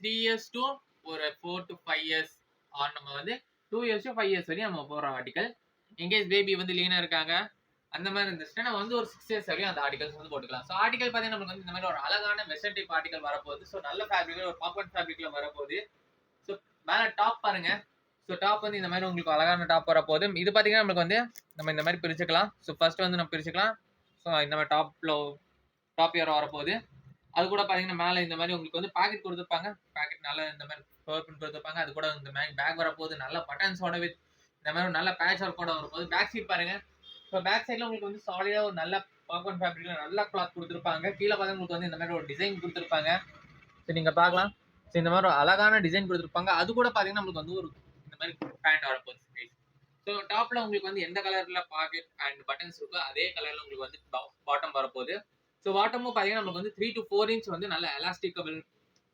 3 years to ஒரு 4 to 5 years R நம்ம வந்து 2 இயர்ஸ் to 5 இயர்ஸ் வரையும் நம்ம போடுற ஆர்டிகல். இன்கேஸ் பேபி வந்து லீனா இருக்காங்க அந்த மாதிரி இருந்துச்சுன்னா நம்ம வந்து ஒரு 6 இயர்ஸ் வரையும் அந்த ஆர்டிகல்ஸ் வந்து போட்டுக்கலாம். ஸோ ஆர்டிகல் பார்த்தீங்கன்னா நமக்கு வந்து இந்த மாதிரி ஒரு அழகான மெஷர் டைப் ஆர்டிகல் வரப்போகுது. ஸோ நல்ல ஃபேப்ரிக்ல ஒரு காம்பவுண்ட் ஃபேப்ரிக்ல வரப்போகுது. ஸோ மேலே டாப் பாருங்க. ஸோ டாப் வந்து இந்த மாதிரி உங்களுக்கு அழகான டாப் வரப்போகுது. இது பார்த்தீங்கன்னா நமக்கு வந்து நம்ம இந்த மாதிரி பிரிச்சுக்கலாம். ஸோ ஃபர்ஸ்ட் வந்து நம்ம பிரிச்சுக்கலாம். ஸோ இந்த மாதிரி டாப் இயர் வரப்போகுது. அது கூட பார்த்தீங்கன்னா மேலே இந்த மாதிரி உங்களுக்கு வந்து பாக்கெட் கொடுத்துருப்பாங்க. பாக்கெட் நல்லா இந்த மாதிரி பர்பிள் கொடுத்துருப்பாங்க. அது கூட இந்த மாதிரி பேக் வரப்போகுது. நல்ல பட்டன்ஸோட வித் இந்த மாதிரி நல்ல பேட்ச் ஒர்க்கோட வரப்போகுது. பேக் சைட் பாருங்க. ஸோ பேக் சைடில் உங்களுக்கு வந்து சாலிடாக ஒரு நல்ல காம்பவுண்ட் ஃபேப்ரிக்ல நல்ல கிளாத் கொடுத்துருப்பாங்க. கீழே பார்த்தா உங்களுக்கு வந்து இந்த மாதிரி ஒரு டிசைன் கொடுத்துருப்பாங்க. ஸோ நீங்கள் பார்க்கலாம். ஸோ இந்த மாதிரி ஒரு அழகான டிசைன் கொடுத்துருப்பாங்க. அது கூட பார்த்தீங்கன்னா நம்மளுக்கு வந்து ஒரு இந்த மாதிரி பேண்ட் வரப்போகுது. ஸோ டாப்ல உங்களுக்கு வந்து எந்த கலர்ல பாக்கெட் அண்ட் பட்டன்ஸ் இருக்கோ அதே கலர்ல உங்களுக்கு வந்து பாட்டம் வரப்போகுது. ஸோ பாட்டமும் பார்த்தீங்கன்னா நமக்கு வந்து 3 to 4 inch வந்து நல்ல எலாஸ்டிக்கபிள்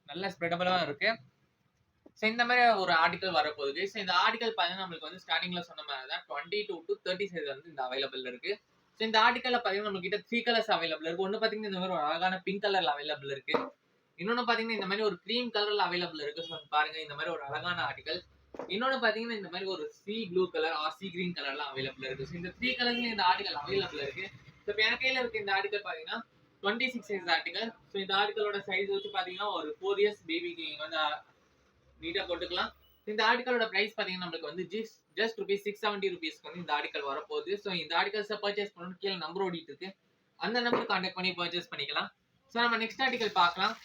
நல்ல ஸ்ப்ரெடபிளாக இருக்கு. ஸோ இந்த மாதிரி ஒரு ஆர்டிகல் வரப்போகுது. ஸோ இந்த ஆர்டிகல் பார்த்தீங்கன்னா நம்மளுக்கு வந்து ஸ்டார்டிங்ல சொன்ன மாதிரி தான் 22 to 30 சைஸ் வந்து இந்த அவைலபிள் இருக்கு. ஸோ இந்த ஆர்டிகல்ல பார்த்தீங்கன்னா நம்ம கிட்ட 3 கலர்ஸ் அவைலபிள் இருக்கு. ஒன்று பார்த்தீங்கன்னா இந்த மாதிரி ஒரு அழகான பிங்க் கலர்ல அவைலபிள் இருக்கு. இன்னொன்று பார்த்தீங்கன்னா இந்த மாதிரி ஒரு க்ரீம் கலர்ல அவைலபிள் இருக்கு. ஸோ பாருங்க இந்த மாதிரி ஒரு அழகான ஆர்டிகல். இன்னொன்று பார்த்தீங்கன்னா இந்த மாதிரி ஒரு sea blue colour or sea green கலர்ல அவைலபிள் இருக்கு. ஸோ இந்த 3 கலர்ஸ்ல இந்த ஆர்டிகல் அவைலபிள் இருக்கு. ஸோ இப்போ என் கையில இருக்க இந்த ஆர்டிகல் பார்த்தீங்கன்னா 26 சைஸ் ஆர்டிகல். ஸோ இந்த ஆர்டிகலோட சைஸ் வச்சு பார்த்தீங்கன்னா ஒரு 4 இயர்ஸ் பேபிக்கு வந்து நீட்டாக போட்டுக்கலாம். இந்த ஆர்டிகலோட பிரைஸ் பார்த்தீங்கன்னா நம்மளுக்கு வந்து ஜஸ்ட் ₹670 வந்து இந்த ஆர்டிகல் வரப்போகுது. ஸோ இந்த ஆர்டிகல்ஸை பர்ச்சேஸ் பண்ணணும் கீழே நம்பர் ஓடிட்டு இருக்கு. அந்த நம்பர் கான்டாக்ட் பண்ணி பர்ச்சேஸ் பண்ணிக்கலாம். ஸோ நம்ம நெக்ஸ்ட் ஆர்டிகல் பார்க்கலாம்.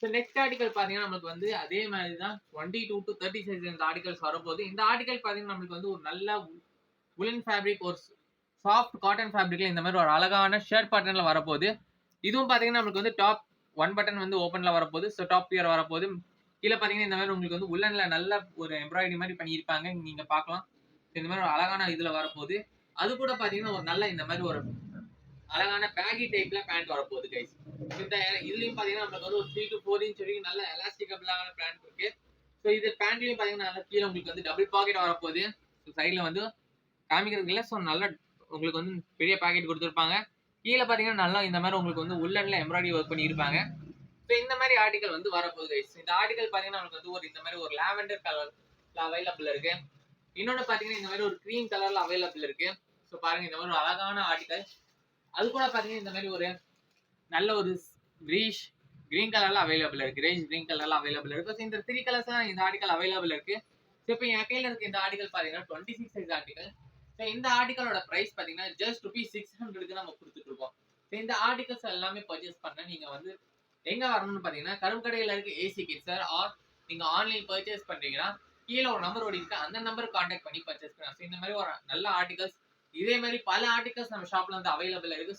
ஸோ நெக்ஸ்ட் ஆர்டிகல் பார்த்தீங்கன்னா நம்மளுக்கு வந்து அதே மாதிரி தான் 22 to 30 சைஸ் இந்த ஆர்டிகல்ஸ் வரப்போகுது. இந்த ஆர்டிகல் பார்த்தீங்கன்னா நம்மளுக்கு வந்து ஒரு நல்ல உலன் ஃபேப்ரிக் ஒரு சாஃப்ட் காட்டன் ஃபேப்ரிக்ல இந்த மாதிரி ஒரு அழகான ஷர்ட் பேட்டர்ன்ல வரப்போகுது. இதுவும் பார்த்தீங்கன்னா நம்மளுக்கு வந்து டாப் 1 பட்டன் வந்து ஓப்பன்ல வரப்போகுது. ஸோ டாப் பியர் வரப்போகுது. கீழே பார்த்தீங்கன்னா இந்த மாதிரி உங்களுக்கு வந்து உல்லன்ல நல்ல ஒரு எம்ப்ராய்டரி மாதிரி பண்ணியிருப்பாங்க. நீங்க பார்க்கலாம். இந்த மாதிரி ஒரு அழகான இதுல வரப்போகுது. அது கூட பார்த்தீங்கன்னா ஒரு நல்ல இந்த மாதிரி ஒரு அழகான பேகி டைப்ல பேண்ட் வரப்போகுது கைஸ். இந்த இதுலயும் பார்த்தீங்கன்னா நம்மளுக்கு வந்து ஒரு 3 to 4 inch வரைக்கும் நல்ல எலாஸ்டிக்கபிளான பேண்ட் இருக்கு. ஸோ இது பேண்ட்லயும் பார்த்தீங்கன்னா கீழே உங்களுக்கு வந்து டபுள் பாக்கெட் வரப்போகுது. ஸோ சைட்ல வந்து காமிக்கிறதுக்கு இல்லை. ஸோ நல்ல உங்களுக்கு வந்து பெரிய பாக்கெட் கொடுத்துருப்பாங்க. கீழே பார்த்தீங்கன்னா நல்லா இந்த மாதிரி உங்களுக்கு வந்து உள்ளன்ல எம்ப்ராய்டரி ஒர்க் பண்ணியிருப்பாங்க. ஸோ இந்த மாதிரி ஆர்டிகல் வந்து வரப்போகுது கைஸ். இந்த ஆர்டிகல் பார்த்தீங்கன்னா நமக்கு வந்து ஒரு இந்த மாதிரி ஒரு லாவெண்டர் கலர்ல அவைலபிள் இருக்கு. இன்னொன்று பார்த்தீங்கன்னா இந்த மாதிரி ஒரு க்ரீம் கலர்ல அவைலபிள் இருக்கு. ஸோ பாருங்க இந்த மாதிரி ஒரு அழகான ஆர்டிகல். அது கூட பார்த்தீங்கன்னா இந்த மாதிரி ஒரு நல்ல ஒரு கிரீன் கலர்ல அவைலபிள் இருக்கு. கிரீன் கலர்ல அவைலபிள் இருக்கு. ஸோ இந்த 3 கலர்ஸ் தான் இந்த ஆர்டிகல் அவைலபிள் இருக்கு. ஸோ இப்போ என் கையில் இருக்க இந்த ஆர்டிகல் பார்த்தீங்கன்னா 26 சைஸ் ஆர்டிகல். ஸோ இந்த ஆர்டிகலோட பிரைஸ் பார்த்தீங்கன்னா ஜஸ்ட் ₹600 நம்ம கொடுத்துட்டு இருக்கோம். ஸோ இந்த ஆர்டிகல்ஸ் எல்லாமே பர்ச்சேஸ் பண்ண நீங்க வந்து எங்க வரணும்னு பார்த்தீங்கன்னா கரும்புக்கடையில் இருக்க ஏசி கிட்ஸ் சார் ஆர் நீங்க ஆன்லைன் பர்ச்சேஸ் பண்றீங்கன்னா கீழே ஒரு நம்பர் ஓடி இருக்கு. அந்த நம்பர் கான்டாக்ட் பண்ணி பர்ச்சேஸ் பண்ணலாம். ஸோ இந்த மாதிரி ஒரு நல்ல ஆர்டிகல்ஸ் இதே மாதிரி பல ஆர்டிகல்ஸ் நம்ம ஷாப்ல வந்து அவைலபிள் இருக்கு.